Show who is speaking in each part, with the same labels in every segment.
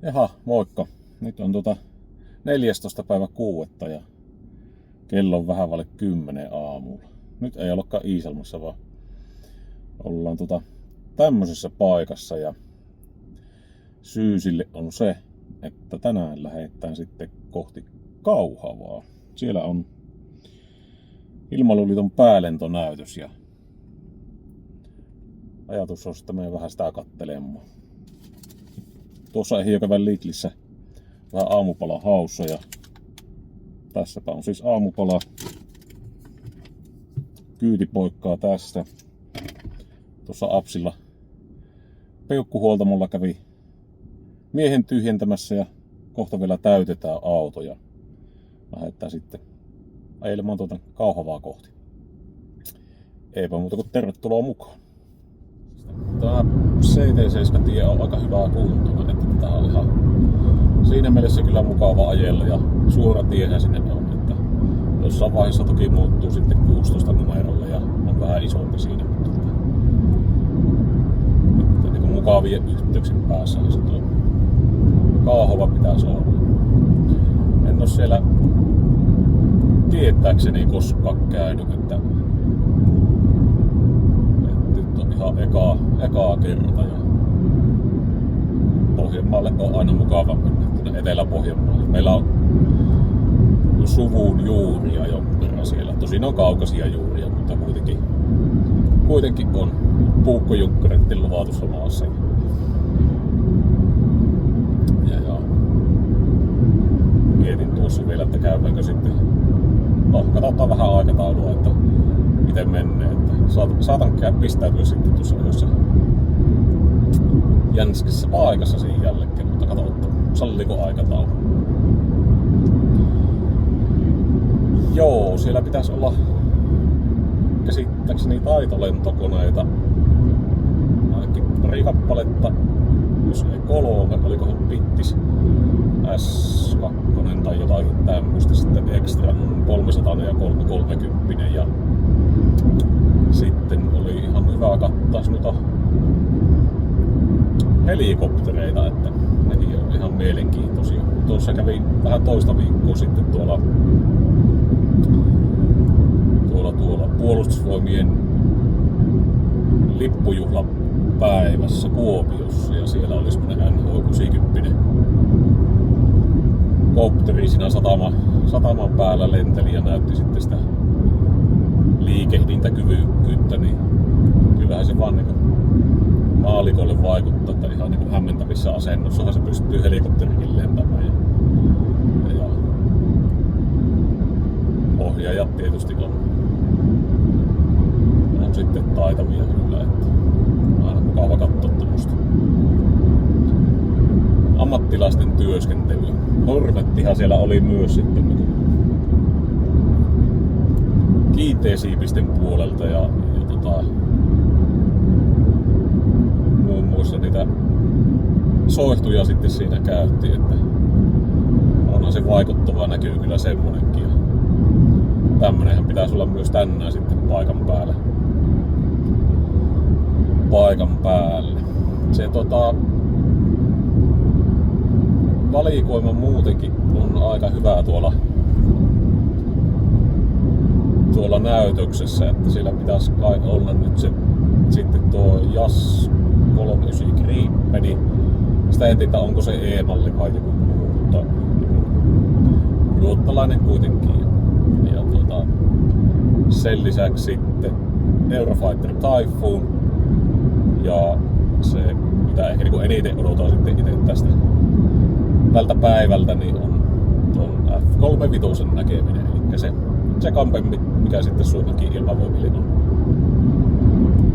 Speaker 1: Jaha, moikka. Nyt on 14. päivä 6. ja kello on vähän vaille 10 aamulla. Nyt ei ollakaan Iisalmassa, vaan ollaan tämmöisessä paikassa ja syy sille on se, että tänään lähdetään sitten kohti Kauhavaa. Siellä on Ilmailuliiton päälentonäytös ja ajatus on, että menen vähän sitä kattelemaan. Tuossa ehtii jo käydä Lidlissä vähän aamupala haussa ja tässäpä on siis aamupala. Kyyti poikkaa tästä. Tuossa Apsilla peukkuhuoltamolla kävi miehen tyhjentämässä ja kohta vielä täytetään auto ja lähdetään sitten ajelemaan Kauhavaa kohti. Eipä muuta kuin tervetuloa mukaan. Tämä CT7-tie on aika hyvää kuntoa, että tää on ihan siinä mielessä kyllä mukava ajella ja suora tiehän sinne on, että jossain vaiheessa toki muuttuu sitten 16 numerolle ja on vähän isompi siinä, mutta niin kuin mukavien yhteyksin päässä se tuo Kauhava pitäisi olla. En ole siellä tietääkseni koskaan käynyt, että nyt on ihan ekaa kerta ja Pohjanmaalle on aina mukava mennä tuonne Etelä-Pohjanmaalle. Meillä on suvun juuria jonkun verran siellä. Tosin on kaukaisia juuria, mutta kuitenkin on puukkojunkkareiden luvatussa maassa. Ja mietin tuossa vielä, että käydäänkö sitten. No, katsotaan vähän aikataulua, että miten menee. Että saatan pistäytyä sitten tuossa yhdessä jänskissä paikassa siinä jälleen, mutta katsotaan, salliko aikataulu. Joo, siellä pitäisi olla käsittääkseni taitolentokoneita ainakin pari kappaletta, jos ei 3, olikohan Pittis S2 tai jotain tämmöistä, sitten Extra 300 ja 330 ja sitten oli ihan hyvä kattaa noita helikoptereita, että nekin on ihan mielenkiintoisia. Tuossa kävin vähän toista viikkoa sitten tuolla Puolustusvoimien lippujuhlapäivässä Kuopiossa ja siellä oli semmoinen NH90 kopteri siinä sataman päällä lenteli ja näytti sitten sitä liikehdintäkyvykkyyttä, niin kyllähän se vaan niinku maalikolle vaikuttaa, että ihan niinku hämmentävissä asennossahan se pystyy helikopterikin lentämään ja ohjaajat tietysti on sitten taitavia kyllä, että aina mukava katsoa tuosta ammattilaisten työskentelyä. Hornettihan siellä oli myös sitten niin kiinteäsiipisten puolelta ja muun muassa niitä soihtuja sitten siinä käytti, että onhan se vaikuttava näkyy kyllä semmonenkin. Tämmönenhän pitäisi olla myös tänään sitten paikan päällä. Se valikoima muutenkin on aika hyvä tuolla näytöksessä, että siellä pitäisi kai olla nyt se sitten tuo JAS 39 Gripeni. Sitä en tiedä, onko se E-malli vai joku muu, mutta ruottalainen kuitenkin. Ja sen lisäksi sitten Eurofighter Typhoon ja se, mitä ehkä niin eniten odotan sitten itse tältä päivältä, niin on tuon F-35 näkeminen, eli se kampe, mikä sitten Suomenkin ilmavoimille on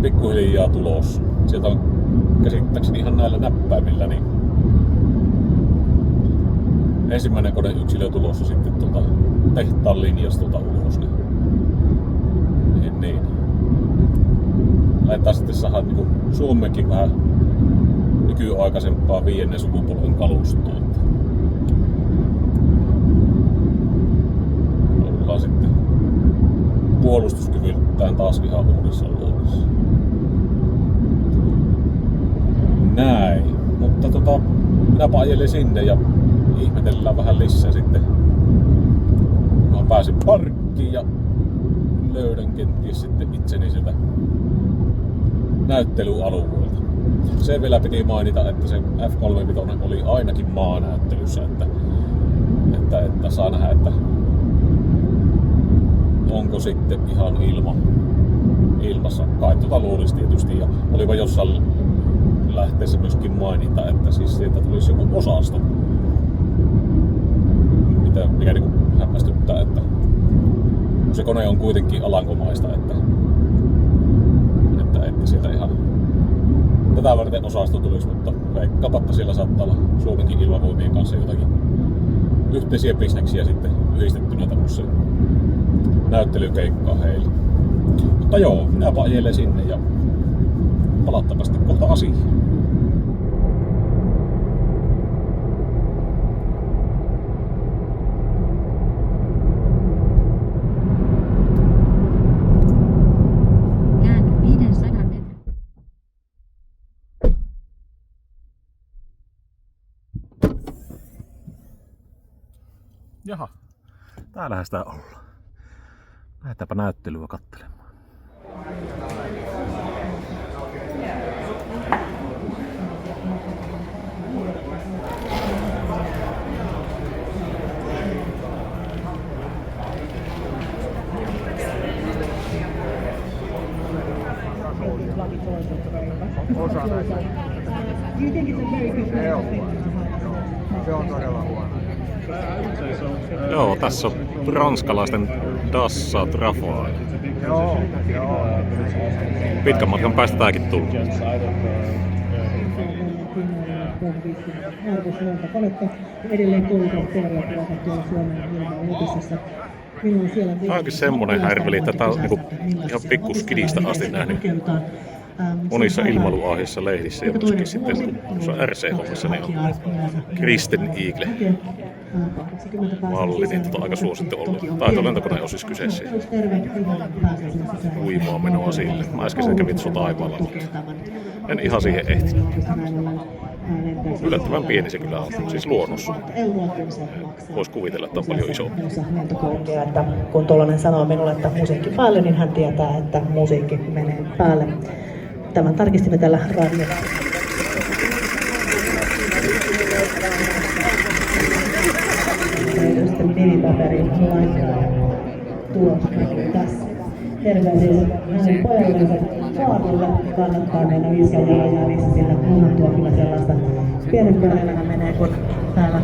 Speaker 1: pikkuhiljaa tulossa. Sieltä on käsittääkseni ihan näillä näppäimillä niin ensimmäinen koneyksilö tulossa sitten tehtaan linjastolta ulos. Niin. Laitetaan sitten saada niin Suomenkin vähän nykyaikaisempaa 5. sukupolven kalustoa. Ollaan sitten puolustuskyvyltään taas ihan uudessa luodissa. Näin. Mutta minäpä ajelin sinne ja ihmetellään vähän lisää sitten. Mä pääsin parkkiin ja löydän kenties sitten itseni sieltä näyttelyalueelta. Sen vielä piti mainita, että se F35 oli ainakin maanäyttelyssä, että saa nähdä, että onko sitten ihan ilmassa. Kai luulisi tietysti, ja olipa jossain lähteessä myöskin mainita, että siis sieltä tulisi joku osasto, mikä niinku hämmästyttää, että se kone on kuitenkin alankomaista, että sieltä ihan tätä varten osasto tulisi, mutta veikkaamatta siellä saattaa olla Suomenkin ilmavoimien kanssa jotakin yhteisiä bisneksiä sitten yhdistettynä tämmöiseen näyttelykeikkaan heille. Mutta joo, minäpä ajelen sinne ja palattaanpa sitten kohta asiaan. Jaha, täällähän sitä ollaan. Lähdetäänpä näyttelyä katselemaan.
Speaker 2: Se on todella huono.
Speaker 1: Joo, tässä on ranskalaisten Dassa Trafoa.
Speaker 2: Joo.
Speaker 1: Pitkän matkan päästä tääkin tullut.
Speaker 3: Markus Luontokonetta edelleen kouluteoria tuolla Suomen ilmailuopistossa.
Speaker 1: Onkin semmonen härveli, että tää on niinku ihan pikkuskidistä asti nähnyt monissa ilmailuaiheissa lehdissä ja myöskin sitten tuossa RC-hommissa niin on Kristen Eagle malli, niin aika suosittu ollut. Taitolentokone on siis kyseessä. Uimaa menoa sille. Mä äsken sen kävin tuossa taivaalla, mutta en ihan siihen ehtinyt. Yllättävän pieni se kyllä on, siis luonnossa. Voisi kuvitella, että on paljon isompi.
Speaker 3: Että kun tuollainen sanoo minulle, että musiikki päälle, niin hän tietää, että musiikki menee päälle. Tämän tarkistimme tällä radiolla. Sitten nimipaperin laittaa tulos näkyy tässä. Terveisiä hänen pojallensa Kaarille kannattaa mennä Viiskan jalanjäljissä, sillä onhan tuo kyllä sellaista pienempää elämä menee, kun täällä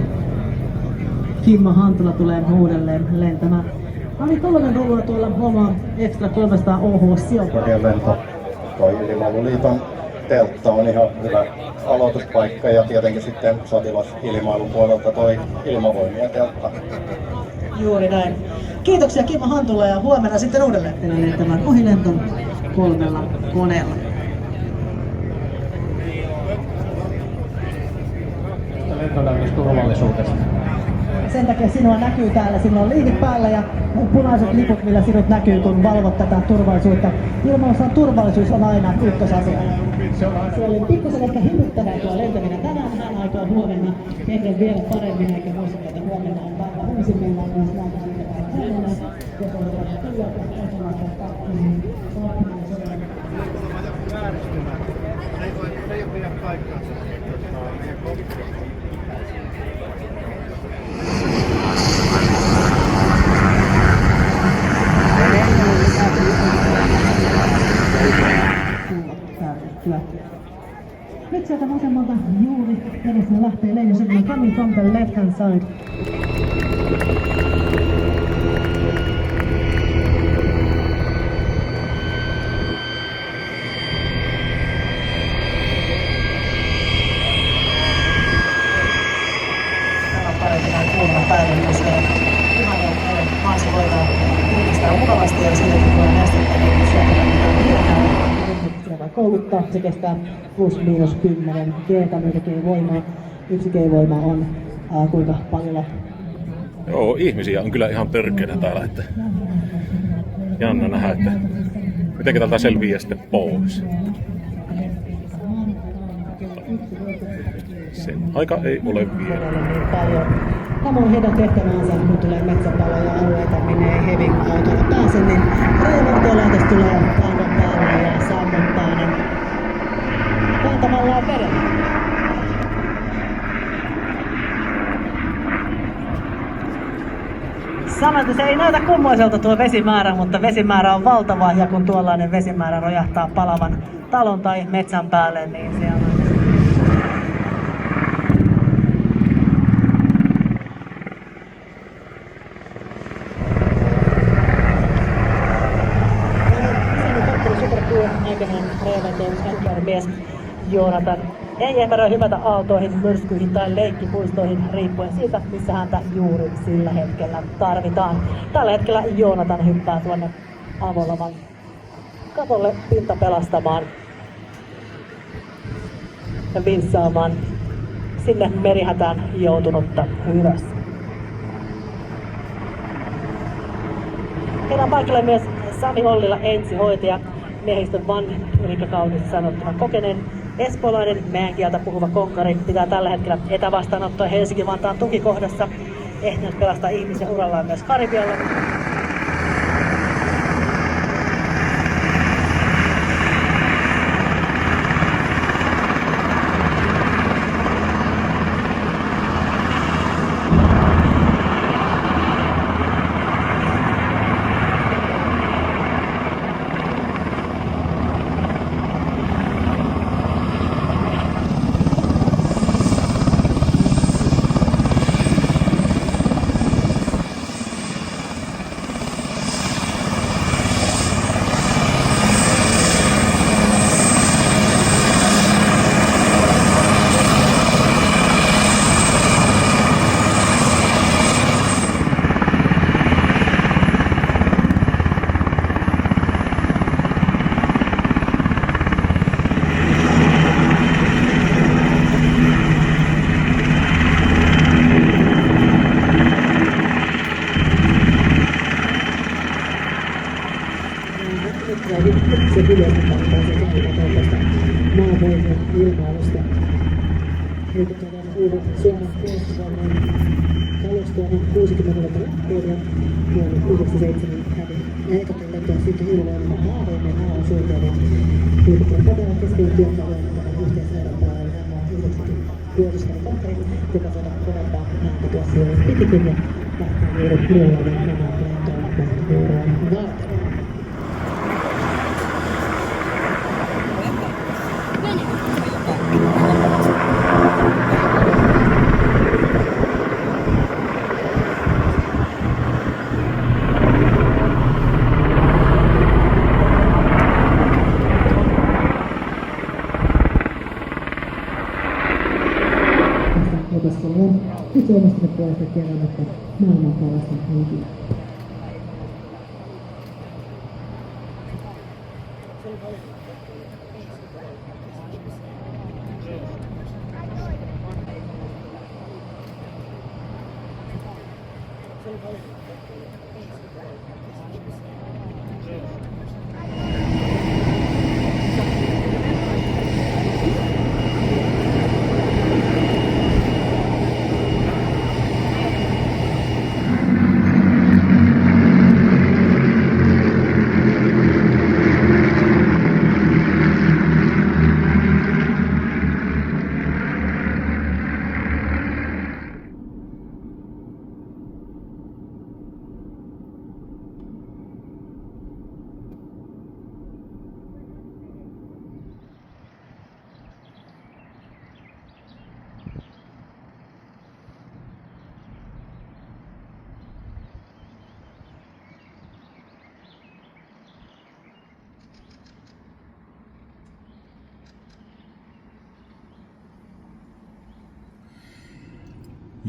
Speaker 3: Kimmo Hantula tulee uudelleen lentämään. Ari Tolonen rullaa tuolla oma Extra 300 OH-sijoittaa.
Speaker 2: Lento. Toi Ilmailuliiton teltta on ihan hyvä aloituspaikka ja tietenkin sitten sotilasilmailun puolelta toi Ilmavoimien teltta.
Speaker 3: Juuri näin. Kiitoksia Kimmo Hantula ja huomenna sitten uudelleen lentämään ohilenton 3 koneella.
Speaker 2: Turvallisuudesta.
Speaker 3: Sen takia sinua näkyy täällä, sinulla on liivit päällä ja punaiset liput, millä sinut näkyy, kun valvot tätä turvallisuutta. Ilmailussa turvallisuus on aina ykkösasia. Se oli pikkusen ehkä hymyttävää tuo lentäminen tänään, hän aikoo huomenna tehdä vielä paremmin, eikä muista, että huomenna on päivä uusi, meillä on myös näitä siitä huomenna, jos on kyllä,
Speaker 2: Se ei pidä paikkaansa.
Speaker 3: Nyt sieltä vasemmalta juuri edessä lähtee lentosyklinen coming from the left hand side. Tämä päivänä kuulemma päivän, koska ihan maassa voidaan uudistaa mukavasti ja sille kun tulee nestettä, niin Suomella kouluttaa. Se kestää plus-miinus 10 G:tä, mitä G-voimaa. 1 G-voima on kuinka paljon?
Speaker 1: Joo, ihmisiä on kyllä ihan törkeänä täällä, että jännä nähdä, että miten täältä selviää sitten pois. Sen aika ei ole vielä.
Speaker 3: Niin paljon. Tämä on heidän tehtävänsä, kun tulee metsäpaloja alueita, minne ei heavy-autolla pääse, niin Rajavartiolaitos tulee paikan päälle ja sammuttaa ne kantamallaan vedellä. Sanoin, että se ei näytä kummoiselta tuo vesimäärä, mutta vesimäärä on valtava, ja kun tuollainen vesimäärä rojahtaa palavan talon tai metsän päälle, niin se on aikanaan Rajavartiolaitoksen NKR-mies Joonatan ei epäröi hypätä aaltoihin, myrskyihin tai leikkipuistoihin riippuen siitä, missä häntä juuri sillä hetkellä tarvitaan. Tällä hetkellä Joonatan hyppää tuonne avolavan katolle pinta pelastamaan ja vinssaamaan sinne merihätään joutunutta ylös. Heidän paikalle myös Sami Ollila ensihoitaja, miehistön vanhin, eli kauniisti sanottuna kokeneen espoolainen meänkieltä puhuva konkari pitää tällä hetkellä etävastaanottoa Helsinki-Vantaan tukikohdassa. Ehtinyt pelastaa ihmisiä urallaan myös Karibialla. Se yleensä tästä maavoimien ilmailusta. Nyt on uudet Suomen puolustusvoimien kalustoa 60-luvulta lähtien ja vuonna 1997 hävisi Eikatin lentoa sitten ilmoilla maavoimien alan suuntaan ja liikutaan tätä kesken työkalujen yhteiseurooppalainen MA-90 puolustushelikopteri, joka voidaan kovempaa ääntä tuossa jo pitikin ja lähtee juuri luollainen nämä lentoon mahtuvuoroon varten. Opiskelijan nyt Suomesta puolesta kerran, että maailman parasta henkiä.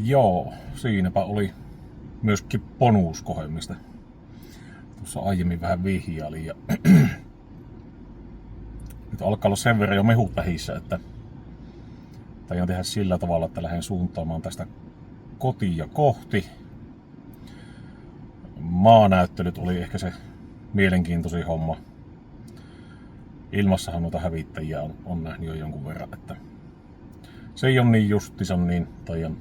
Speaker 1: Joo, siinäpä oli myöskin ponuuskohe, mistä tuossa aiemmin vähän vihjailin. Ja nyt alkaa olla sen verran jo mehut vähissä, että aion tehdä sillä tavalla, että lähden suuntaamaan tästä kotia kohti. Maanäyttelyt oli ehkä se mielenkiintoisin homma. Ilmassahan noita hävittäjiä on nähnyt jo jonkun verran, että se ei ole niin justiinsa niin, taian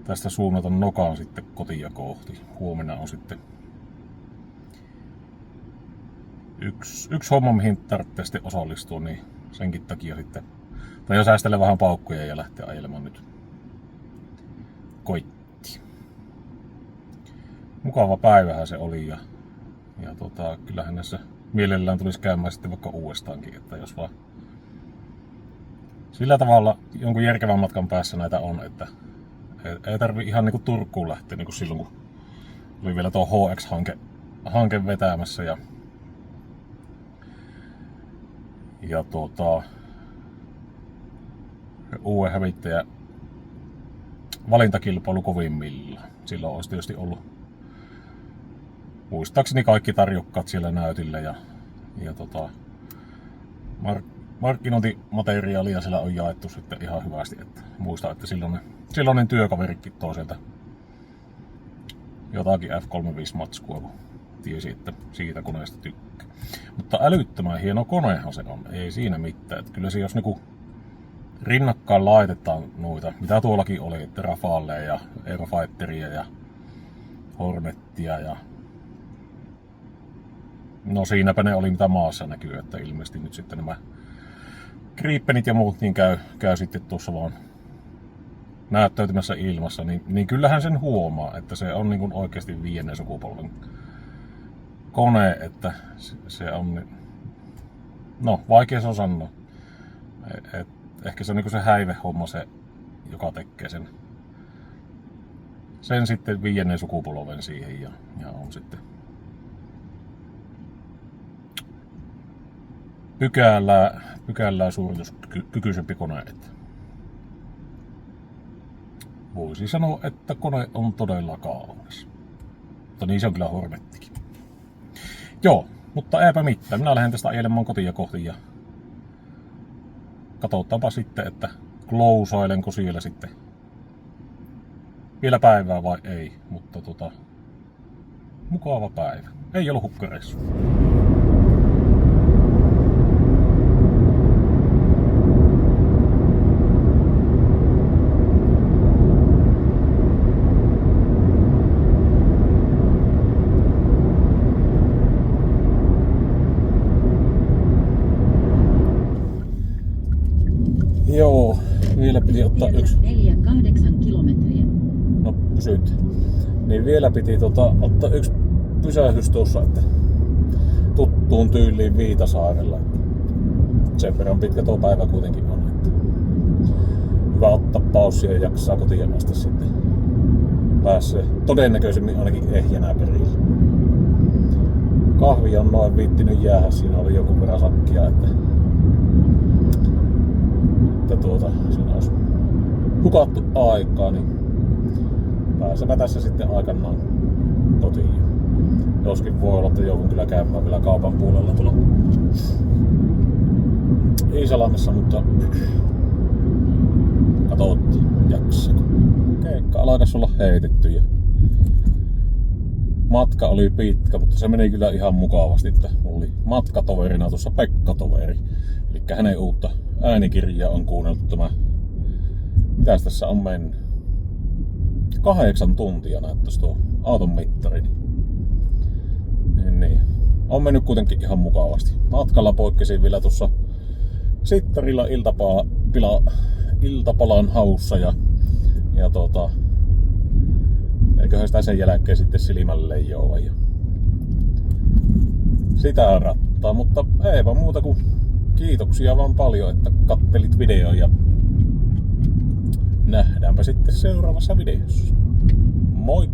Speaker 1: tästä suunnata nokaan sitten kotia kohti. Huomenna on sitten yksi homma, mihin tarvitsee sitten osallistua, niin senkin takia sitten tai säästellä vähän paukkuja ja lähteä ajelemaan nyt koitti. Mukava päivähän se oli ja kyllähän näissä mielellään tulisi käymään sitten vaikka uudestaankin, että jos vaan sillä tavalla jonkun järkevän matkan päässä näitä on, että ei tarvi ihan niinku Turkuun lähteä niinku silloin kun oli vielä tuo HX-hanke vetämässä ja uuden hävittäjä valintakilpailu kovimmillaan. Silloin olisi tietysti ollut muistaakseni kaikki tarjokkaat siellä näytillä ja markkinointimateriaalia siellä on jaettu sitten ihan hyvästi. Että muistan, että silloinen työkaverikin toi sieltä jotakin F35-matskua, kun tiesi, että siitä koneesta tykkää. Mutta älyttömän hieno konehan se on, ei siinä mitään. Että kyllä se jos niinku rinnakkain laitetaan noita, mitä tuollakin oli, että Rafalea ja Eurofighteria ja Hornettia ja no siinäpä ne oli mitä maassa näkyy, että ilmeisesti nyt sitten nämä Gripenit ja muut niin käy sitten tuossa vaan näyttäytymässä ilmassa, niin kyllähän sen huomaa, että se on niin kuin oikeasti 5. sukupolven kone, että se on, no vaikea se on sanoa. Ehkä se on niin se häivehomma se, joka tekee sen sitten 5. sukupolven siihen ja on sitten pykälää suorituskykyisempi kone. Voisi sanoa, että kone on todella kaunis. Mutta niin se on kyllä Hornettikin. Joo, mutta eipä mitään. Minä lähden tästä ajelemaan kotia kohti ja katsotaanpa sitten, että klousailenko siellä sitten vielä päivää vai ei. Mutta mukava päivä. Ei ollut hukkareissu. Joo, vielä piti ottaa yksi.
Speaker 4: 4,8 kilometriä.
Speaker 1: No pysyt. Niin vielä piti ottaa yksi pysähdys tuossa, että tuttuun tyyliin Viitasaarella. Sen verran pitkä tuo päivä kuitenkin on. Että hyvä ottaa paussia ja jaksaa kotiin asti sitten. Pääsee todennäköisemmin ainakin ehjänä perille. Kahvi on noin viittinyt jäädä, siinä oli joku verran sakkia, että siinä olisi hukattu aikaa, niin pääsemme tässä sitten aikanaan kotiin. Joskin voi olla, että joudun kyllä käymään vielä kaupan puolella tuolla Iisalmessa, mutta katsotaan jaksako. Keikka alkaisi olla heitetty ja matka oli pitkä, mutta se meni kyllä ihan mukavasti, että oli matkatoverina tuossa Pekka-toveri. Eli hänen uutta äänikirjaa on kuunneltu tämä, mitäs tässä on mennyt? 8 tuntia näyttäisi tuo auton mittari. Niin. On mennyt kuitenkin ihan mukavasti. Matkalla poikkesin vielä tuossa Sittarilla iltapalan haussa ja eiköhän sitä sen jälkeen sitten silmälle joo ja sitä rattaa, mutta eipä muuta kuin kiitoksia vaan paljon, että kattelit videon ja nähdäänpä sitten seuraavassa videossa. Moi!